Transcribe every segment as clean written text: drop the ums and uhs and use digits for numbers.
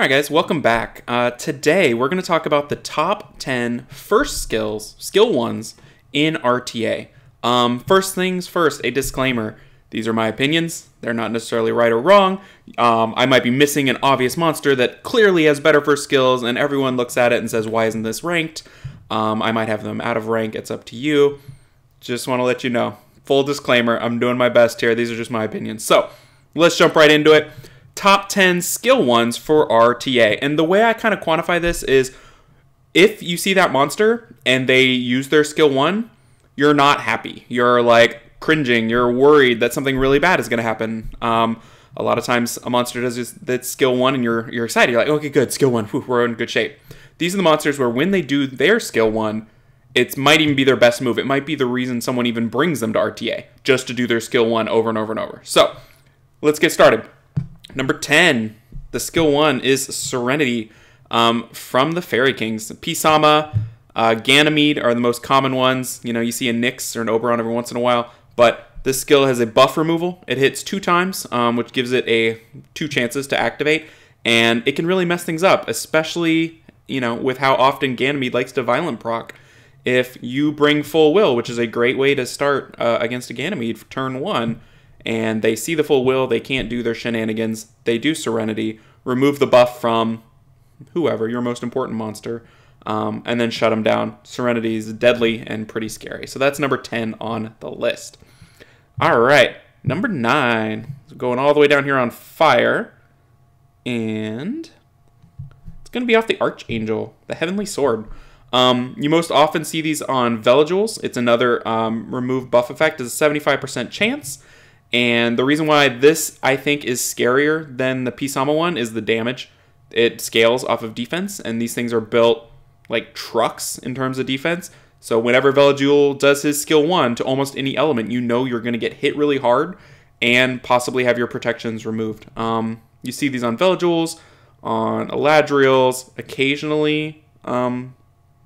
Alright guys, welcome back. Today we're going to talk about the top 10 first skill ones in RTA. First things first, a disclaimer. These are my opinions. They're not necessarily right or wrong. I might be missing an obvious monster that clearly has better first skills and everyone looks at it and says, why isn't this ranked? I might have them out of rank. It's up to you. Just want to let you know. Full disclaimer, I'm doing my best here. These are just my opinions. So, let's jump right into it. Top 10 skill ones for RTA. And the way I kind of quantify this is if you see that monster and they use their skill 1, you're not happy. You're like cringing. You're worried that something really bad is going to happen. A lot of times a monster does just that skill 1 and you're excited. You're like, okay, good, skill 1. Whew, we're in good shape. These are the monsters where when they do their skill 1, it might even be their best move. It might be the reason someone even brings them to RTA, just to do their skill 1 over and over and over. So, let's get started. Number 10, the skill 1 is Serenity from the Fairy Kings. Pisama, Ganymede are the most common ones. You know, you see a Nyx or an Oberon every once in a while, but this skill has a buff removal. It hits 2 times, which gives it 2 chances to activate, and it can really mess things up, especially, you know, with how often Ganymede likes to violent proc. If you bring Full Will, which is a great way to start against a Ganymede for turn 1, and they see the Full Will, they can't do their shenanigans, they do Serenity, remove the buff from whoever, your most important monster, and then shut them down. Serenity is deadly and pretty scary. So that's number 10 on the list. Alright, number 9. So going all the way down here on fire, and it's going to be off the Archangel, the Heavenly Sword. You most often see these on Velajules. It's another remove buff effect. It's a 75% chance. And the reason why this, I think, is scarier than the Pisama one is the damage. It scales off of defense, and these things are built like trucks in terms of defense. So whenever Velajule does his skill 1 to almost any element, you know you're going to get hit really hard and possibly have your protections removed. You see these on Velajules, on Eladriels, occasionally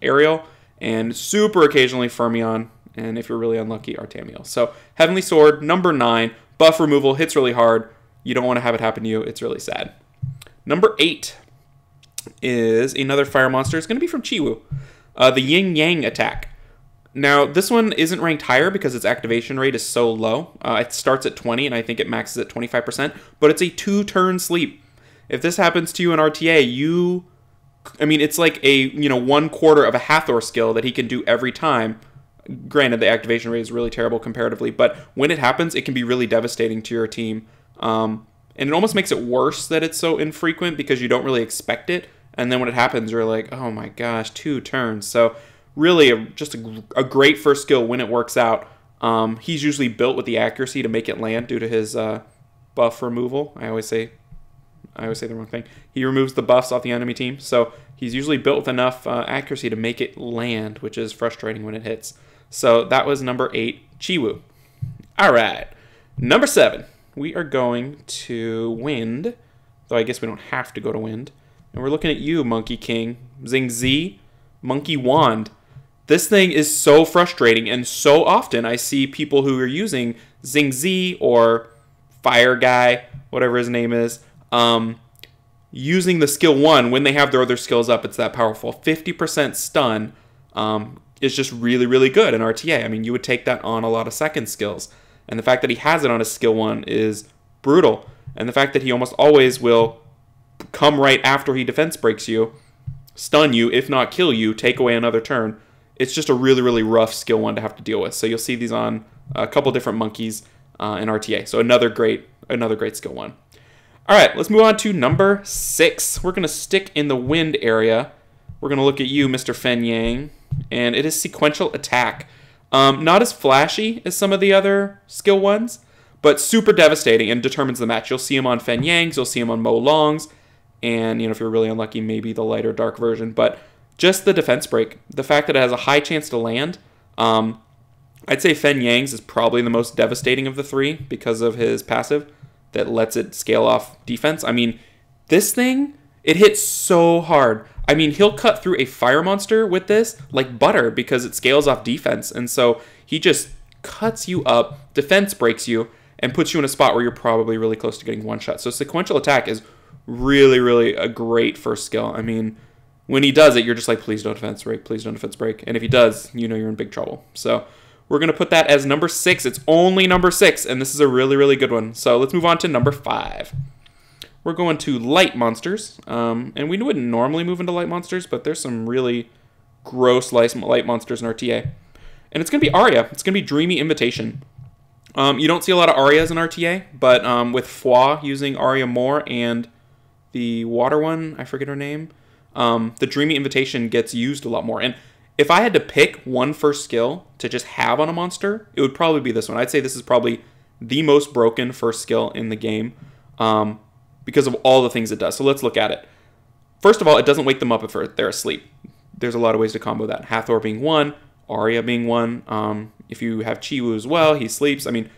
Ariel, and super occasionally Fermion. And if you're really unlucky, Artamiel. So, Heavenly Sword, number 9. Buff removal, hits really hard. You don't want to have it happen to you. It's really sad. Number 8 is another fire monster. It's going to be from Chiwu. The Yin Yang Attack. Now, this one isn't ranked higher because its activation rate is so low. It starts at 20, and I think it maxes at 25%. But it's a 2-turn sleep. If this happens to you in RTA, it's like a 1/4 of a Hathor skill that he can do every time. Granted, the activation rate is really terrible comparatively, but when it happens, it can be really devastating to your team. And it almost makes it worse that it's so infrequent because you don't really expect it. And then when it happens, you're like, oh my gosh, 2 turns. So really just a great first skill when it works out. He's usually built with the accuracy to make it land due to his buff removal. I always say the wrong thing. He removes the buffs off the enemy team. So he's usually built with enough accuracy to make it land, which is frustrating when it hits. So that was number 8, Chiwu. Alright, number 7. We are going to Wind, though I guess we don't have to go to Wind. And we're looking at you, Monkey King. Zing Z, Monkey Wand. This thing is so frustrating, and so often I see people who are using Zing Z or Fire Guy, whatever his name is, using the skill 1 when they have their other skills up. It's that powerful. 50% stun is just really, really good in RTA. I mean, you would take that on a lot of second skills. And the fact that he has it on his skill 1 is brutal. And the fact that he almost always will come right after he defense breaks you, stun you, if not kill you, take away another turn. It's just a really, really rough skill 1 to have to deal with. So you'll see these on a couple different monkeys in RTA. So another great skill 1. All right, let's move on to number 6. We're going to stick in the Wind area. We're going to look at you, Mr. Fen Yang, and it is Sequential Attack. Not as flashy as some of the other skill 1s, but super devastating and determines the match. You'll see him on Fen Yangs, you'll see him on Mo Longs, and if you're really unlucky, maybe the lighter dark version. But just the defense break, the fact that it has a high chance to land, I'd say Fen Yangs is probably the most devastating of the 3 because of his passive that lets it scale off defense. I mean, this thing, it hits so hard. I mean, he'll cut through a fire monster with this like butter because it scales off defense. And so he just cuts you up, defense breaks you, and puts you in a spot where you're probably really close to getting one shot. So Sequential Attack is really, really a great first skill. I mean, when he does it, you're just like, please don't defense break, please don't defense break. And if he does, you know you're in big trouble. So we're going to put that as number 6. It's only number 6, and this is a really, really good one. So let's move on to number 5. We're going to light monsters. And we wouldn't normally move into light monsters, but there's some really gross light monsters in RTA. And it's going to be Aria. It's going to be Dreamy Invitation. You don't see a lot of Arias in RTA, but with Foi using Aria more and the water one, I forget her name, the Dreamy Invitation gets used a lot more. And if I had to pick one first skill to just have on a monster, it would probably be this one. I'd say this is probably the most broken first skill in the game because of all the things it does. So let's look at it. First of all, it doesn't wake them up if they're asleep. There's a lot of ways to combo that. Hathor being one, Aria being one. If you have Chiwu as well, he sleeps. I mean,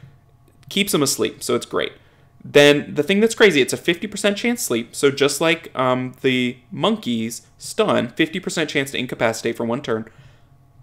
keeps him asleep, so it's great. Then the thing that's crazy, it's a 50% chance sleep. So just like the monkey's stun, 50% chance to incapacitate for 1 turn.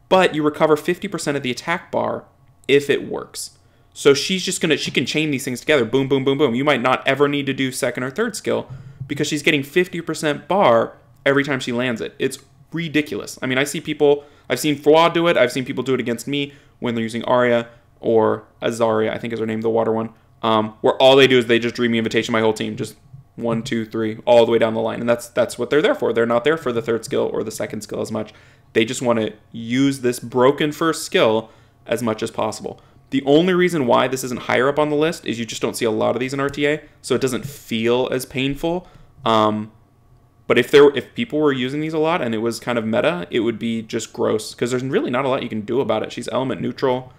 But you recover 50% of the attack bar if it works. So she's just she can chain these things together. Boom, boom, boom, boom. You might not ever need to do second or third skill because she's getting 50% bar every time she lands it. It's ridiculous. I mean, I've seen Foi do it. I've seen people do it against me when they're using Aria or Azaria, I think is her name, the water one. Where all they do is they just Dreamy Invitation my whole team, just 1, 2, 3, all the way down the line, and that's what they're there for. They're not there for the third skill or the second skill as much. They just want to use this broken first skill as much as possible. The only reason why this isn't higher up on the list is you just don't see a lot of these in RTA, so it doesn't feel as painful. But if people were using these a lot and it was kind of meta, it would be just gross because there's really not a lot you can do about it. She's element neutral.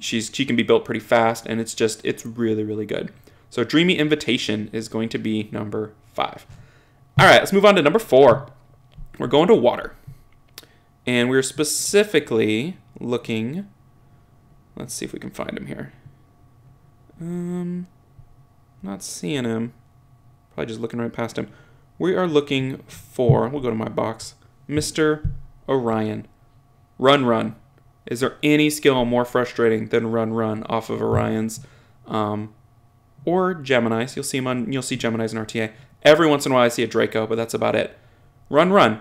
She can be built pretty fast, and it's really, really good. So Dreamy Invitation is going to be number 5. All right, let's move on to number 4. We're going to water. And we're specifically looking, let's see if we can find him here. Not seeing him. Probably just looking right past him. We are looking for, we'll go to my box, Mr. Orion. Run, run. Is there any skill more frustrating than run, run off of Orions? Or Geminis. You'll see Geminis in RTA. Every once in a while I see a Draco, but that's about it. Run, run.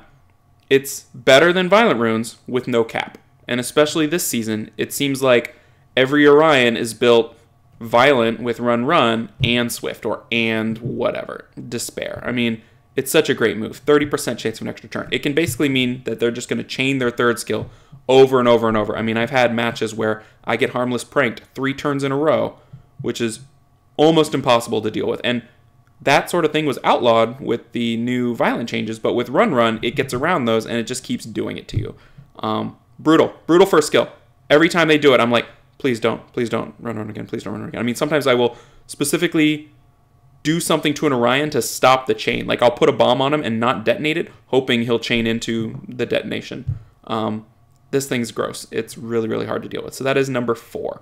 It's better than Violent Runes with no cap. And especially this season, it seems like every Orion is built Violent with Run, Run and Swift, or and whatever. Despair. I mean, it's such a great move. 30% chance of an extra turn. It can basically mean that they're just going to chain their third skill over and over and over. I mean, I've had matches where I get harmless pranked 3 turns in a row, which is almost impossible to deal with. And that sort of thing was outlawed with the new violent changes, but with Run Run, it gets around those and it just keeps doing it to you. Brutal first skill. Every time they do it, I'm like, please don't run again, please don't run again. I mean, sometimes I will specifically do something to an Orion to stop the chain. Like I'll put a bomb on him and not detonate it, hoping he'll chain into the detonation. This thing's gross. It's really, really hard to deal with. So that is number 4.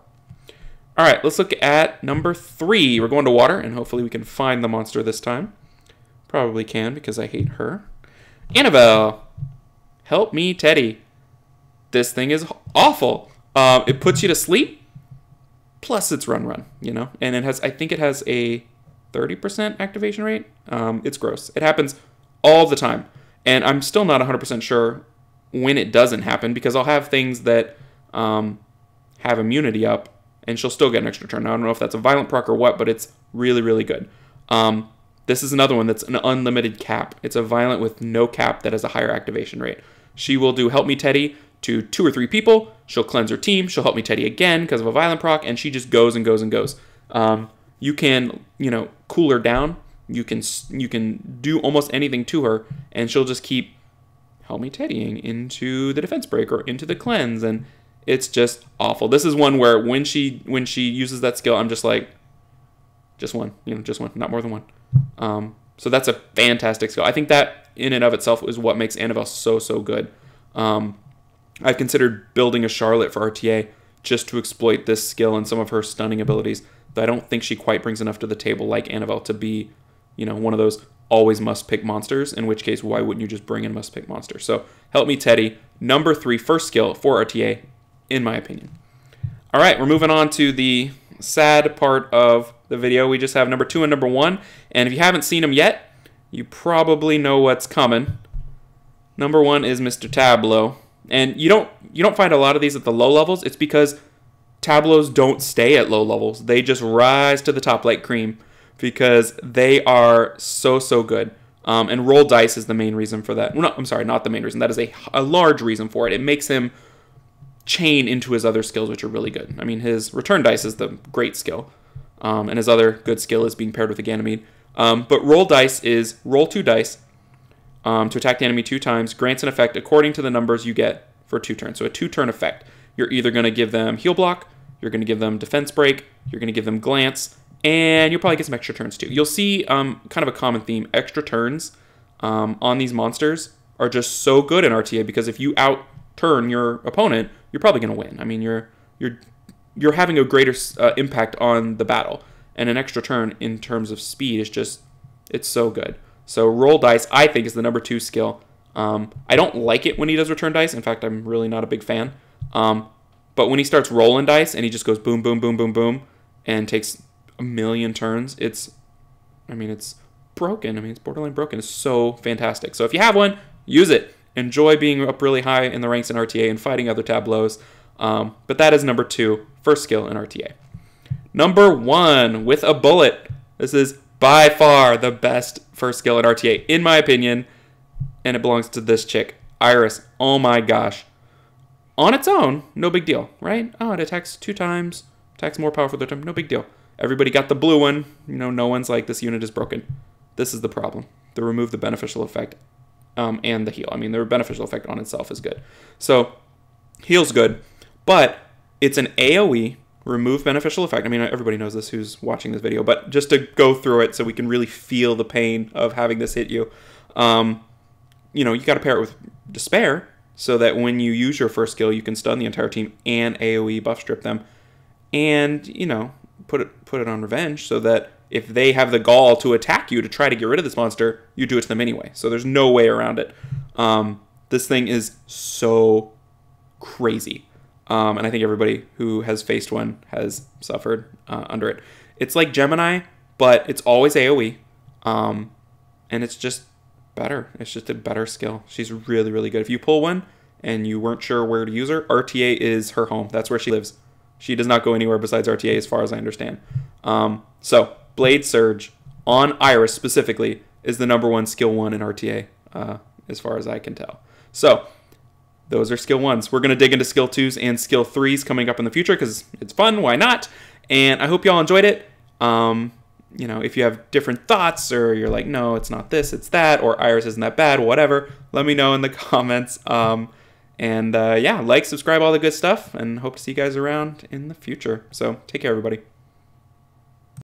All right, let's look at number 3. We're going to water, and hopefully we can find the monster this time. Probably can, because I hate her. Annabelle. Help me, Teddy. This thing is awful. It puts you to sleep, plus it's run, run, you know? And it has, I think it has a 30% activation rate. It's gross. It happens all the time. And I'm still not 100% sure when it doesn't happen, because I'll have things that have immunity up, and she'll still get an extra turn. Now, I don't know if that's a violent proc or what, but it's really, really good. This is another one that's an unlimited cap. It's a violent with no cap that has a higher activation rate. She will do Help Me Teddy to 2 or 3 people. She'll cleanse her team. She'll Help Me Teddy again because of a violent proc, and she just goes and goes and goes. You can, cool her down. You can do almost anything to her, and she'll just keep Help Me Teddying into the defense break or into the cleanse, and it's just awful. This is one where when she uses that skill, I'm just like, just one, just one, not more than one. So that's a fantastic skill. I think that in and of itself is what makes Annabelle so good. I've considered building a Charlotte for RTA just to exploit this skill and some of her stunning abilities, but I don't think she quite brings enough to the table like Annabelle to be, one of those always must-pick monsters, in which case, why wouldn't you just bring in must-pick monsters? So, Help Me Teddy, number 3 first skill for RTA, in my opinion. All right, we're moving on to the sad part of the video. We just have number 2 and number 1, and if you haven't seen them yet, you probably know what's coming. Number 1 is Mr. Tableau. And you don't find a lot of these at the low levels. It's because Tableaus don't stay at low levels. They just rise to the top like cream because they are so good. And roll dice is the main reason for that. Well, no, I'm sorry, not the main reason. That is a large reason for it. It makes him chain into his other skills, which are really good. I mean, his return dice is the great skill. And his other good skill is being paired with a Ganymede. But roll dice is roll 2 dice to attack the enemy 2 times, grants an effect according to the numbers you get for 2 turns. So a 2-turn effect. You're either going to give them heal block, you're going to give them defense break, you're going to give them glance, and you'll probably get some extra turns too. You'll see kind of a common theme. Extra turns on these monsters are just so good in RTA because if you out-turn your opponent, you're probably going to win. I mean, you're having a greater impact on the battle. And an extra turn in terms of speed is just, it's so good. So roll dice, I think, is the number 2 skill. I don't like it when he does return dice. In fact, I'm really not a big fan. But when he starts rolling dice and he just goes boom, boom, boom, boom, boom, and takes a million turns, it's broken. I mean, it's borderline broken. It's so fantastic. So if you have one, use it. Enjoy being up really high in the ranks in RTA and fighting other Tableaus. But that is number 2, first skill in RTA. Number 1, with a bullet. This is by far the best first skill in RTA, in my opinion, and it belongs to this chick, Iris. Oh my gosh. On its own, no big deal, right? Oh, it attacks 2 times, attacks more powerful 3 times, no big deal. Everybody got the blue one. You know, no one's like, this unit is broken. This is the problem. They remove the beneficial effect and the heal. I mean, the beneficial effect on itself is good. So, heal's good, but it's an AoE, remove beneficial effect. I mean, everybody knows this who's watching this video, but just to go through it so we can really feel the pain of having this hit you, you know, you got to pair it with Despair so that when you use your first skill, you can stun the entire team and AoE buff strip them, and, you know, put it on Revenge so that if they have the gall to attack you to try to get rid of this monster, you do it to them anyway. So there's no way around it. This thing is so crazy. And I think everybody who has faced one has suffered under it. It's like Gemini, but it's always AoE. And it's just better. It's just a better skill. She's really, really good. If you pull one and you weren't sure where to use her, RTA is her home. That's where she lives. She does not go anywhere besides RTA as far as I understand. So, Blade Surge on Iris specifically is the number 1 skill 1 in RTA as far as I can tell. So, those are skill 1s. We're going to dig into skill 2s and skill 3s coming up in the future because it's fun. Why not? And I hope y'all enjoyed it. You know, if you have different thoughts or you're like, no, it's not this, it's that, or Iris isn't that bad, whatever, let me know in the comments. Yeah, like, subscribe, all the good stuff, and hope to see you guys around in the future. So take care, everybody.